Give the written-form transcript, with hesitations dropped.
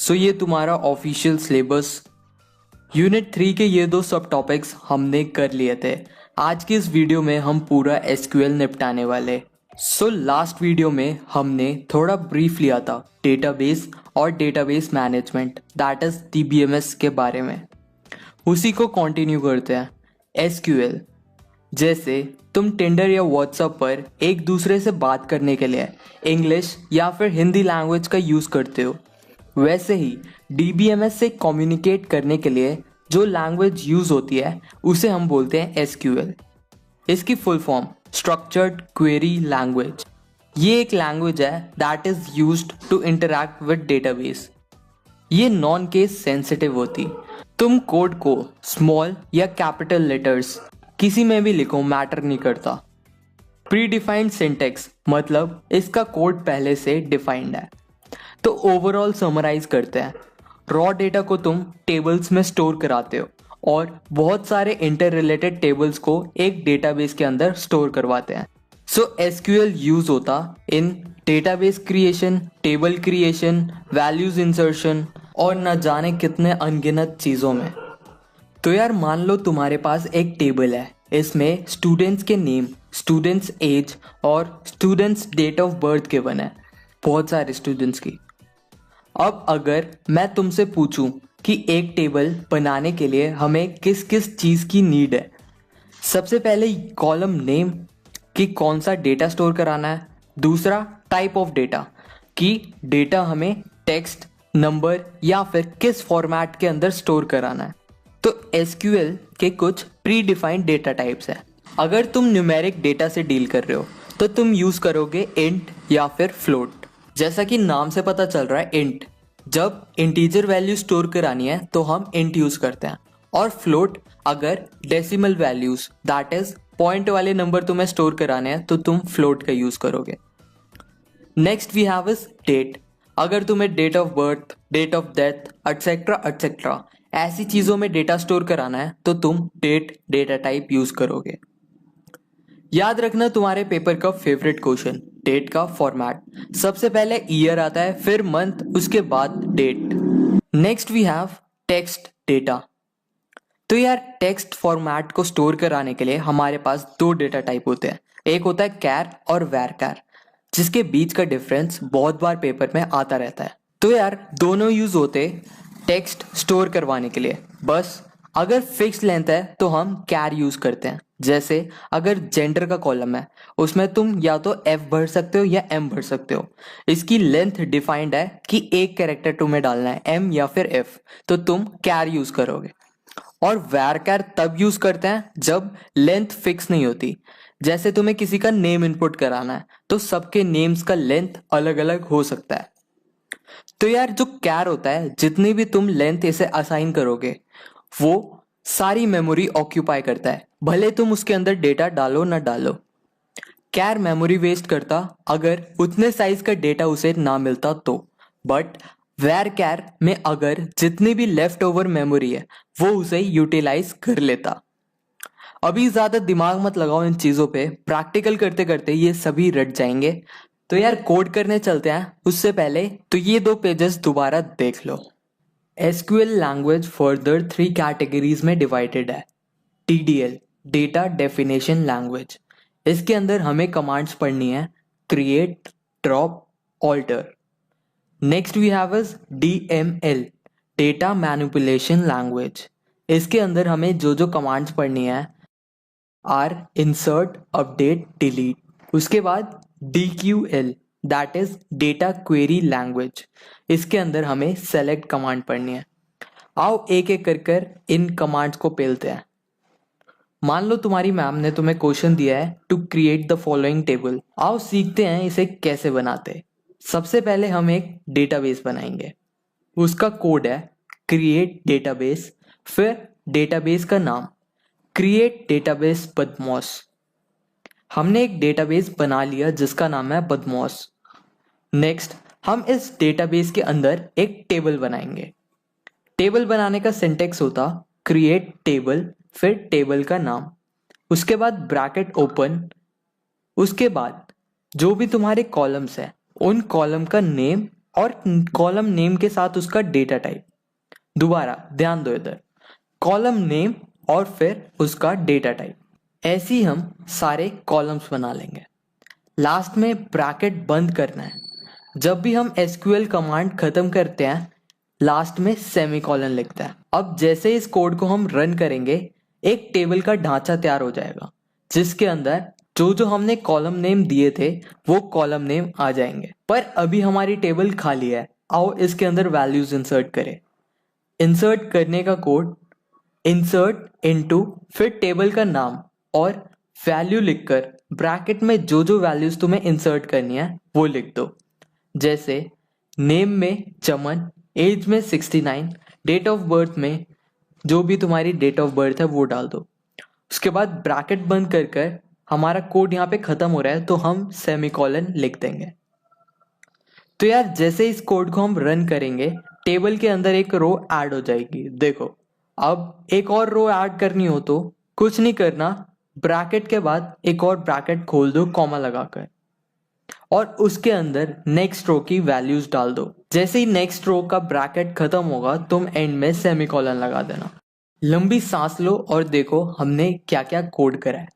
सो ये तुम्हारा official syllabus unit 3 के ये दो सब टॉपिक्स हमने कर लिए थे। आज की इस वीडियो में हम पूरा एसक्यूएल निपटाने वाले। सो लास्ट वीडियो में हमने थोड़ा ब्रीफ लिया था डेटाबेस और database management that is DBMS के बारे में। उसी को कंटिन्यू करते हैं। एसक्यूएल जैसे तुम टिंडर या व्हाट्सएप पर एक दूसरे से बात करने के लिए इंग्लिश या फिर हिंदी लैंग्वेज का यूज़ करते हो, वैसे ही डीबीएमएस से कम्युनिकेट करने के लिए जो लैंग्वेज यूज़ होती है उसे हम बोलते हैं एसक्यूएल। इसकी full form structured query language. ये एक लैंग्वेज है that is used to interact with database. ये नॉन केस सेंसिटिव होती। तुम कोड को स्मॉल या कैपिटल लेटर्स किसी में भी लिखो, मैटर नहीं करता। प्री डिफाइंड सिंटेक्स मतलब इसका कोड पहले से डिफाइंड है। तो ओवरऑल समराइज करते हैं, रॉ डेटा को तुम टेबल्स में स्टोर कराते हो और बहुत सारे इंटर रिलेटेड टेबल्स को एक डेटाबेस के अंदर स्टोर करवाते हैं। सो एसक्यूएल यूज होता in database creation, table creation, values insertion और न जाने कितने अनगिनत चीज़ों में। तो यार मान लो तुम्हारे पास एक टेबल है, इसमें स्टूडेंट्स के नेम, स्टूडेंट्स एज और students date of birth given है, बहुत सारे स्टूडेंट्स की। अब अगर मैं तुमसे पूछूं कि एक टेबल बनाने के लिए हमें किस किस चीज़ की नीड है, सबसे पहले कॉलम नेम कि कौन सा डेटा स्टोर कराना है, दूसरा टाइप ऑफ डेटा कि डेटा हमें टेक्स्ट, नंबर या फिर किस फॉर्मेट के अंदर स्टोर कराना है। तो एसक्यूएल के कुछ प्री डिफाइंड डेटा टाइप्स हैं। अगर तुम न्यूमेरिक डेटा से डील कर रहे हो तो तुम यूज़ करोगे इंट या फिर फ्लोट। जैसा कि नाम से पता चल रहा है इंट, जब इंटीजर वैल्यू स्टोर करानी है तो हम इंट यूज़ करते हैं। और फ्लोट अगर decimal values that is point वाले नंबर तुम्हें स्टोर कराने हैं तो तुम फ्लोट का यूज़ करोगे। Next we have is date. अगर तुम्हें date of birth, date of death etcetera etcetera ऐसी चीज़ों में डेटा स्टोर कराना है तो तुम डेट डेटा टाइप यूज़ करोगे। याद रखना तुम्हारे पेपर का फेवरेट क्वेश्चन, डेट का फॉर्मेट। सबसे पहले ईयर आता है, फिर मंथ, उसके बाद date. Next we have text data. तो यार टेक्स्ट फॉर्मेट को स्टोर कराने के लिए हमारे पास दो डेटा टाइप होते हैं। एक होता है कैर और वैरकर, जिसके बीच का डिफरेंस बहुत बार पेपर में आता रहता है। तो यार दोनों यूज होते टेक्स्ट स्टोर करवाने के लिए। बस अगर फिक्स लेंथ है तो हम कैर यूज करते हैं। जैसे अगर जेंडर का कॉलम है उसमें तुम या तो एफ भर सकते हो या एम भर सकते हो। इसकी लेंथ डिफाइंड है कि एक कैरेक्टर तुम्हें डालना है, एम या फिर एफ, तो तुम कैर यूज करोगे। और वैरकर तब यूज करते हैं जब लेंथ फिक्स नहीं होती। जैसे तुम्हें किसी का नेम इनपुट कराना है तो सबके नेम्स का लेंथ अलग अलग हो सकता है। तो यार जो कैर होता है, जितनी भी तुम लेंथ इसे असाइन करोगे वो सारी मेमोरी ऑक्यूपाई करता है, भले तुम उसके अंदर डेटा डालो ना डालो। कैर मेमोरी वेस्ट करता अगर उतने साइज का डेटा उसे ना मिलता तो। बट वेर कैर में अगर जितनी भी लेफ्ट ओवर मेमोरी है वो उसे यूटिलाइज कर लेता। अभी ज्यादा दिमाग मत लगाओ इन चीजों पे, प्रैक्टिकल करते करते ये सभी रट जाएंगे। तो यार कोड करने चलते हैं, उससे पहले तो ये दो पेजेस दोबारा देख लो। एसक्यूएल लैंग्वेज फर्दर 3 कैटेगरीज में डिवाइडेड है। टीडीएल डेटा डेफिनेशन लैंग्वेज, इसके अंदर हमें कमांड्स पढ़नी है create, drop, alter. Next we have is DML data manipulation language, इसके अंदर हमें जो जो कमांड्स पढ़नी है आर इंसर्ट, अपडेट, डिलीट। उसके बाद DQL that is data query language, इसके अंदर हमें सेलेक्ट कमांड पढ़नी है। आओ एक एक कर इन कमांड्स को पेलते हैं। मान लो तुम्हारी मैम ने तुम्हें क्वेश्चन दिया है to create the following table. आओ सीखते हैं इसे कैसे बनाते। सबसे पहले हम एक डेटाबेस बनाएंगे, उसका कोड है क्रिएट डेटाबेस, फिर डेटाबेस का नाम क्रिएट डेटाबेस बदमॉस। हमने एक डेटाबेस बना लिया जिसका नाम है बदमॉस। नेक्स्ट हम इस डेटाबेस के अंदर एक टेबल बनाएंगे। टेबल बनाने का सिंटेक्स होता क्रिएट टेबल, फिर टेबल का नाम, उसके बाद ब्रैकेट ओपन, उसके बाद जो भी तुम्हारे कॉलम्स है उन कॉलम का नेम और कॉलम नेम के साथ उसका डेटा टाइप। दोबारा ध्यान दो इधर, कॉलम नेम और फिर उसका डेटा टाइप। ऐसे ही हम सारे कॉलम्स बना लेंगे। लास्ट में ब्रैकेट बंद करना है। जब भी हम एसक्यूएल कमांड खत्म करते हैं लास्ट में सेमीकोलन लिखता है। अब जैसे इस कोड को हम रन करेंगे एक टेबल का ढांचा तैयार हो जाएगा जिसके अंदर जो जो हमने कॉलम नेम दिए थे वो कॉलम नेम आ जाएंगे। पर अभी हमारी टेबल खाली है, आओ इसके अंदर वैल्यूज इंसर्ट करें। इंसर्ट करने का कोड इंसर्ट इनटू फिर टेबल का नाम और वैल्यू लिखकर ब्रैकेट में जो जो वैल्यूज तुम्हें इंसर्ट करनी है वो लिख दो। जैसे नेम में चमन, एज में 69, डेट ऑफ बर्थ में जो भी तुम्हारी डेट ऑफ बर्थ है वो डाल दो। उसके बाद ब्रैकेट बंद कर कर हमारा कोड यहाँ पे खत्म हो रहा है तो हम सेमीकोलन लिख देंगे। तो यार जैसे इस कोड को हम रन करेंगे टेबल के अंदर एक रो ऐड हो जाएगी। देखो अब एक और रो ऐड करनी हो तो कुछ नहीं करना, ब्रैकेट के बाद एक और ब्रैकेट खोल दो कॉमा लगाकर और उसके अंदर नेक्स्ट रो की वैल्यूज डाल दो। जैसे ही नेक्स्ट रो का ब्रैकेट खत्म होगा तुम एंड में सेमीकोलन लगा देना। लंबी सांस लो और देखो हमने क्या क्या कोड करा है।